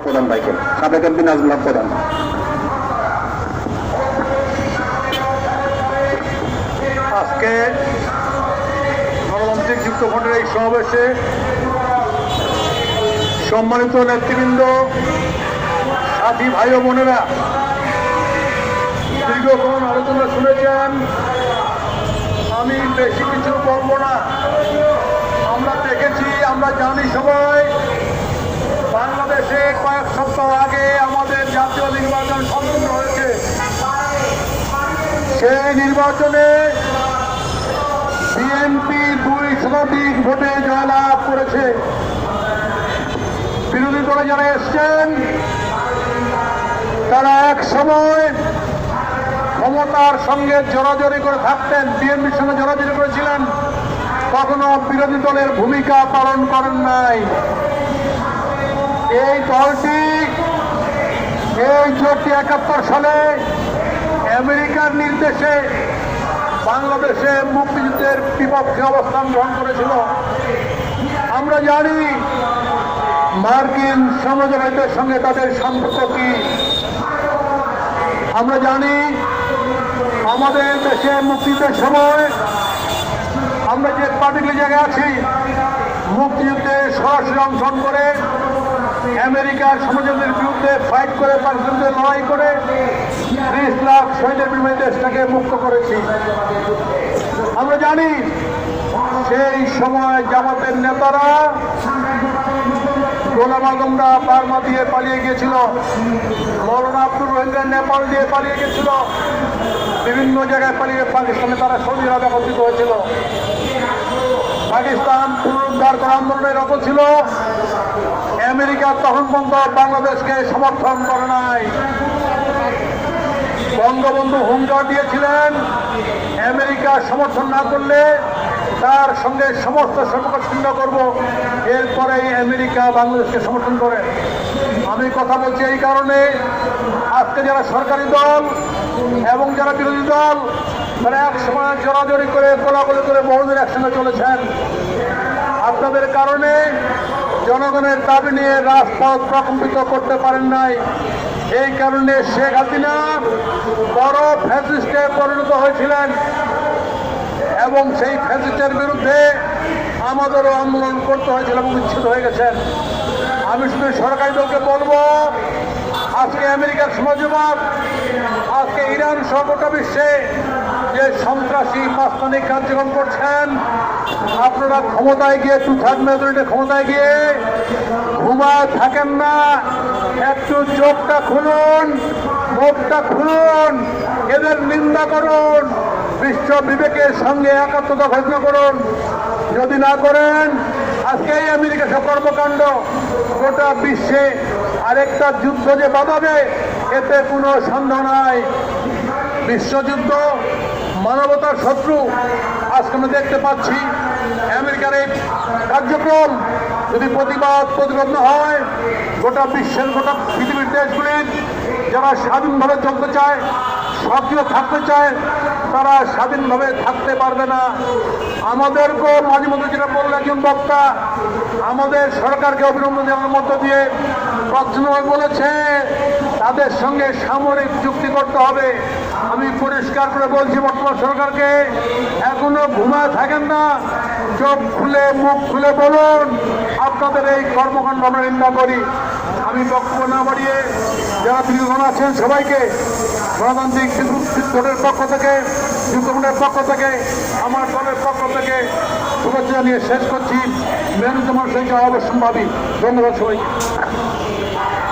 প্রধান ভাইকে, সাবেক এমপি নাজমুল হক প্রধান। আজকে গণতান্ত্রিক যুক্তফ্রন্টের এই সমাবেশে সম্মানিত নেতৃবৃন্দ, সাথী ভাই ও বোনেরা, দীর্ঘক্ষণ আলোচনা শুনেছেন। আমি বেশি কিছু বলবো না। আমরা দেখেছি, আমরা জানি সবাই, বাংলাদেশে কয়েক সপ্তাহ আগে আমাদের জাতীয় নির্বাচন সম্পন্ন হয়েছে। সেই নির্বাচনে বিএনপি 2% ভোটে জয়লাভ করেছে। বিরোধী দলে যারা এসছেন তারা এক সময় ক্ষমতার সঙ্গে জড়াজড়ি করে থাকতেন, বিএনপির সঙ্গে জড়াজড়ি করেছিলেন, কখনো বিরোধী দলের ভূমিকা পালন করেন নাই। এই দলটি এই জোটটি 71 সালে আমেরিকার নির্দেশে বাংলাদেশে মুক্তিযুদ্ধের বিপক্ষে অবস্থান গ্রহণ করেছিল। আমরা জানি মার্কিন সাম্রাজ্যবাদের সঙ্গে তাদের সম্পর্ক কি। আমরা জানি আমাদের দেশে মুক্তিযুদ্ধের সময় আমরা যে পার্টিকুলার জায়গায় আছি, মুক্তিযুদ্ধে সরাসরি অংশগ্রহণ করে আমেরিকার সাম্রাজ্যবাদের বিরুদ্ধে ফাইট করে, পাকিস্তানের বিরুদ্ধে লড়াই করে 30 লাখ শহীদের বিনিময়ে দেশটাকে মুক্ত করেছি। আমরা জানি সেই সময় জামাতের নেতারা, গোলাম আজমরা বার্মা দিয়ে পালিয়ে গিয়েছিল, মৌলানা আব্দুর রহিমরা নেপাল দিয়ে পালিয়ে গিয়েছিল, বিভিন্ন জায়গায় পালিয়ে পাকিস্তানে তারা সৌদি আরবে একত্রিত হয়েছিল। পাকিস্তান পুনরুদ্ধার করার আন্দোলনে রত ছিল। আমেরিকা তখন পর্যন্ত বাংলাদেশকে সমর্থন করে নাই। বঙ্গবন্ধু হুঙ্কার দিয়েছিলেন, আমেরিকা সমর্থন না করলে তার সঙ্গে সমস্ত সম্পর্ক ছিন্ন করব। এরপরেই আমেরিকা বাংলাদেশকে সমর্থন করে। আমি কথা বলছি এই কারণে, আজকে যারা সরকারি দল এবং যারা বিরোধী দল, তারা এক সময় জড়াজড়ি করে, গোলাগুলি করে বহুদিন একসঙ্গে চলেছেন। আপনাদের কারণে জনগণের দাবি নিয়ে রাজপথ প্রকম্পিত করতে পারেন নাই। এই কারণে শেখ হাসিনা বড় ফ্যাসিস্টে পরিণত হয়েছিলেন এবং সেই ফ্যাসিস্টের বিরুদ্ধে আমাদেরও আন্দোলন করতে হয়েছিল এবং বিচ্ছিন্ন হয়ে গেছেন। আমি শুধু সরকারি দলকে বলবো, আজকে আমেরিকার সমাজবাদ, আজকে ইরান সহ গোটা বিশ্বে যে সন্ত্রাসী মাস্তানিক কার্যক্রম করছেন, আপনারা ক্ষমতায় গিয়ে 2/3 মেজরিটি ক্ষমতায় গিয়ে ঘুমায় থাকেন না। একটু চোখটা খুলুন, মুখটা খুলুন, এদের নিন্দা করুন, বিশ্ব বিবেকের সঙ্গে একাত্মতা ঘোষণা করুন। যদি না করেন, আজকে এই আমেরিকা সব কর্মকাণ্ড গোটা বিশ্বে আরেকটা যুদ্ধ যে বাঁধাবে, এতে কোনো সন্দেহ নাই। বিশ্বযুদ্ধ মানবতার শত্রু। আজকে আমরা দেখতে পাচ্ছি আমেরিকার এই কার্যক্রম যদি প্রতিরোধ না হয়, গোটা বিশ্বের, গোটা পৃথিবীর দেশগুলির যারা স্বাধীনভাবে চলতে চায়, সক্রিয় থাকতে চায়, তারা স্বাধীনভাবে থাকতে পারবে না। আমাদেরকেও মাঝে মধ্যে, যেটা বললেন একজন বক্তা, আমাদের সরকারকে অভিনন্দন জানানোর মধ্য দিয়ে প্রধানমন্ত্রী বলেছে তাদের সঙ্গে সামরিক চুক্তি করতে হবে। আমি পরিষ্কার করে বলছি বর্তমান সরকারকে, এখনো ঘুমায় থাকেন না, চোখ খুলে মুখ খুলে বলুন আপনাদের এই কর্মকাণ্ড আমরা নিন্দা করি। আমি বক্তব্য না বাড়িয়ে যারা বিরোধী আছেন সবাইকে গণতান্ত্রিক জোটের পক্ষ থেকে, যুক্তফ্রন্টের পক্ষ থেকে, আমার দলের পক্ষ থেকে শুভেচ্ছা জানিয়ে শেষ করছি। মেহনত মানুষের অবশ্যম্ভাবী। ধন্যবাদ সবাইকে।